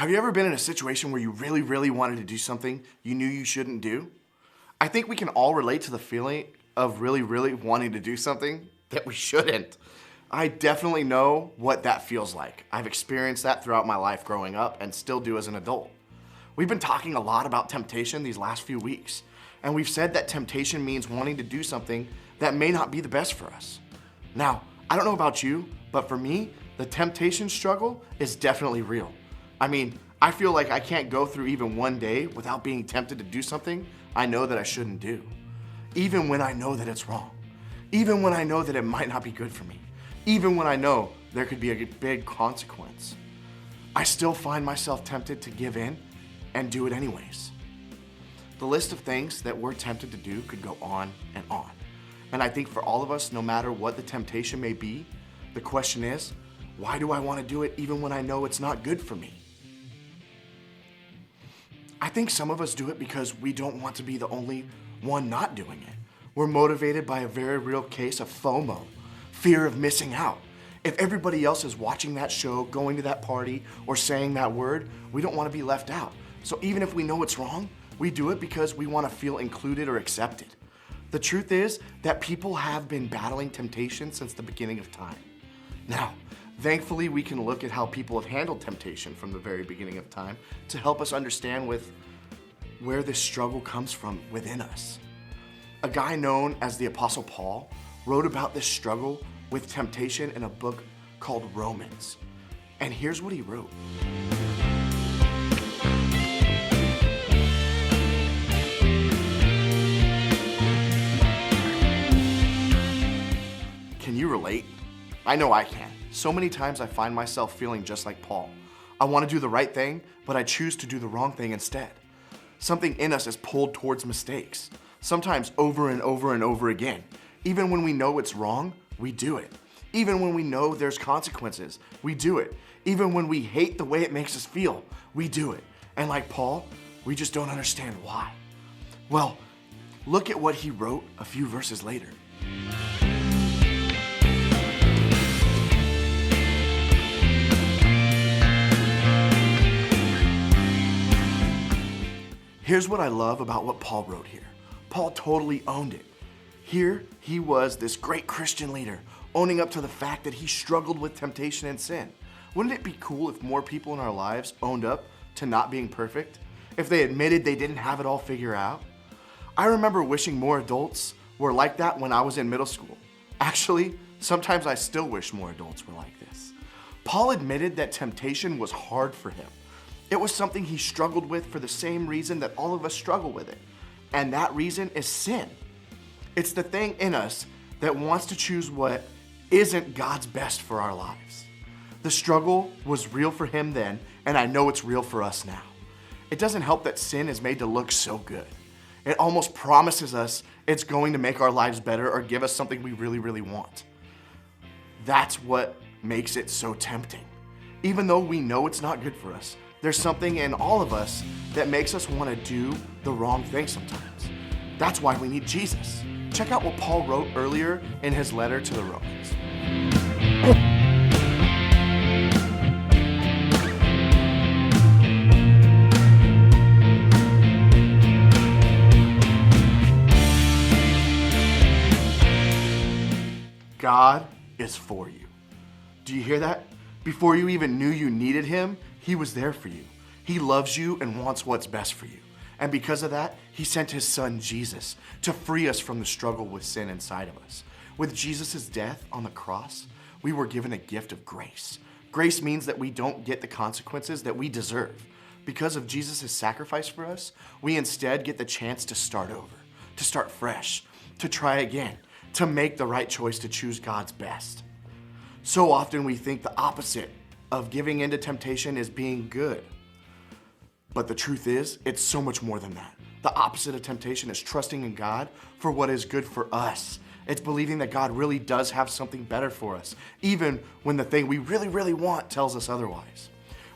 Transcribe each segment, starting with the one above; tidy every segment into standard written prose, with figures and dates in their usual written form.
Have you ever been in a situation where you really, really wanted to do something you knew you shouldn't do? I think we can all relate to the feeling of really, really wanting to do something that we shouldn't. I definitely know what that feels like. I've experienced that throughout my life growing up and still do as an adult. We've been talking a lot about temptation these last few weeks, and we've said that temptation means wanting to do something that may not be the best for us. Now, I don't know about you, but for me, the temptation struggle is definitely real. I mean, I feel like I can't go through even one day without being tempted to do something I know that I shouldn't do. Even when I know that it's wrong. Even when I know that it might not be good for me. Even when I know there could be a big consequence. I still find myself tempted to give in and do it anyways. The list of things that we're tempted to do could go on and on. And I think for all of us, no matter what the temptation may be, the question is, why do I want to do it even when I know it's not good for me? I think some of us do it because we don't want to be the only one not doing it. We're motivated by a very real case of FOMO, fear of missing out. If everybody else is watching that show, going to that party, or saying that word, we don't want to be left out. So even if we know it's wrong, we do it because we want to feel included or accepted. The truth is that people have been battling temptation since the beginning of time. Now, thankfully, we can look at how people have handled temptation from the very beginning of time to help us understand where this struggle comes from within us. A guy known as the Apostle Paul wrote about this struggle with temptation in a book called Romans. And here's what he wrote. Can you relate? I know I can. So many times I find myself feeling just like Paul. I want to do the right thing, but I choose to do the wrong thing instead. Something in us is pulled towards mistakes, sometimes over and over and over again. Even when we know it's wrong, we do it. Even when we know there's consequences, we do it. Even when we hate the way it makes us feel, we do it. And like Paul, we just don't understand why. Well, look at what he wrote a few verses later. Here's what I love about what Paul wrote here. Paul totally owned it. Here, he was this great Christian leader, owning up to the fact that he struggled with temptation and sin. Wouldn't it be cool if more people in our lives owned up to not being perfect? If they admitted they didn't have it all figured out? I remember wishing more adults were like that when I was in middle school. Actually, sometimes I still wish more adults were like this. Paul admitted that temptation was hard for him. It was something he struggled with for the same reason that all of us struggle with it. And that reason is sin. It's the thing in us that wants to choose what isn't God's best for our lives. The struggle was real for him then, and I know it's real for us now. It doesn't help that sin is made to look so good. It almost promises us it's going to make our lives better or give us something we really, really want. That's what makes it so tempting. Even though we know it's not good for us, there's something in all of us that makes us want to do the wrong thing sometimes. That's why we need Jesus. Check out what Paul wrote earlier in his letter to the Romans. God is for you. Do you hear that? Before you even knew you needed him, he was there for you. He loves you and wants what's best for you. And because of that, he sent his son Jesus to free us from the struggle with sin inside of us. With Jesus' death on the cross, we were given a gift of grace. Grace means that we don't get the consequences that we deserve. Because of Jesus' sacrifice for us, we instead get the chance to start over, to start fresh, to try again, to make the right choice to choose God's best. So often we think the opposite of giving into temptation is being good. But the truth is, it's so much more than that. The opposite of temptation is trusting in God for what is good for us. It's believing that God really does have something better for us, even when the thing we really, really want tells us otherwise.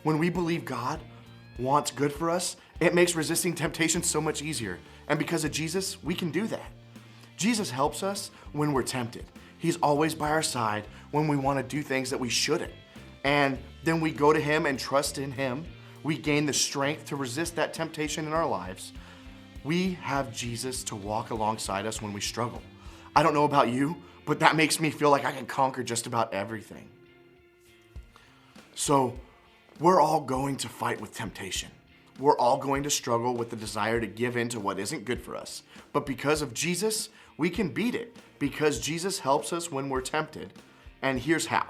When we believe God wants good for us, it makes resisting temptation so much easier. And because of Jesus, we can do that. Jesus helps us when we're tempted. He's always by our side when we want to do things that we shouldn't. And then we go to him and trust in him we gain the strength to resist that temptation in our lives. We have Jesus to walk alongside us when we struggle. I don't know about you, but that makes me feel like I can conquer just about everything. So, we're all going to fight with temptation. We're all going to struggle with the desire to give in to what isn't good for us. But because of Jesus, we can beat it because Jesus helps us when we're tempted. And here's how.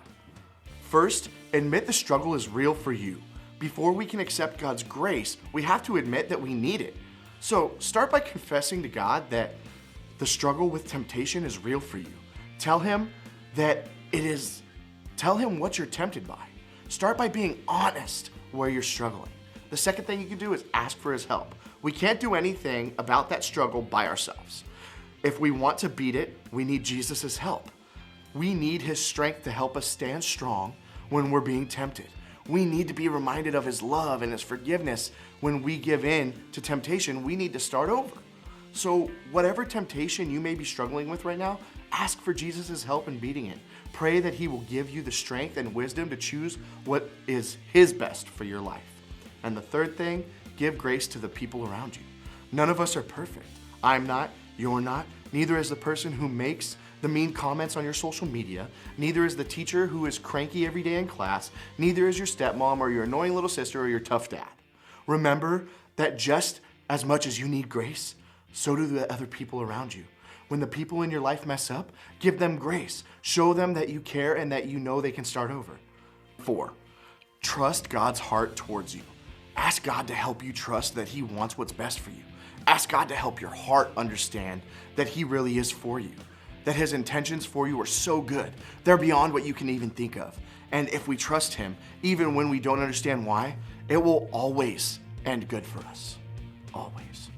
First, admit the struggle is real for you. Before we can accept God's grace, we have to admit that we need it. So start by confessing to God that the struggle with temptation is real for you. Tell him that it is. Tell him what you're tempted by. Start by being honest where you're struggling. The second thing you can do is ask for his help. We can't do anything about that struggle by ourselves. If we want to beat it, we need Jesus' help. We need his strength to help us stand strong when we're being tempted. We need to be reminded of his love and his forgiveness. When we give in to temptation, we need to start over. So whatever temptation you may be struggling with right now, ask for Jesus' help in beating it. Pray that he will give you the strength and wisdom to choose what is his best for your life. And the third thing, give grace to the people around you. None of us are perfect. I'm not, you're not, neither is the person who makes the mean comments on your social media, neither is the teacher who is cranky every day in class, neither is your stepmom or your annoying little sister or your tough dad. Remember that just as much as you need grace, so do the other people around you. When the people in your life mess up, give them grace. Show them that you care and that you know they can start over. 4, trust God's heart towards you. Ask God to help you trust that he wants what's best for you. Ask God to help your heart understand that he really is for you, that his intentions for you are so good. They're beyond what you can even think of. And if we trust him, even when we don't understand why, it will always end good for us. Always.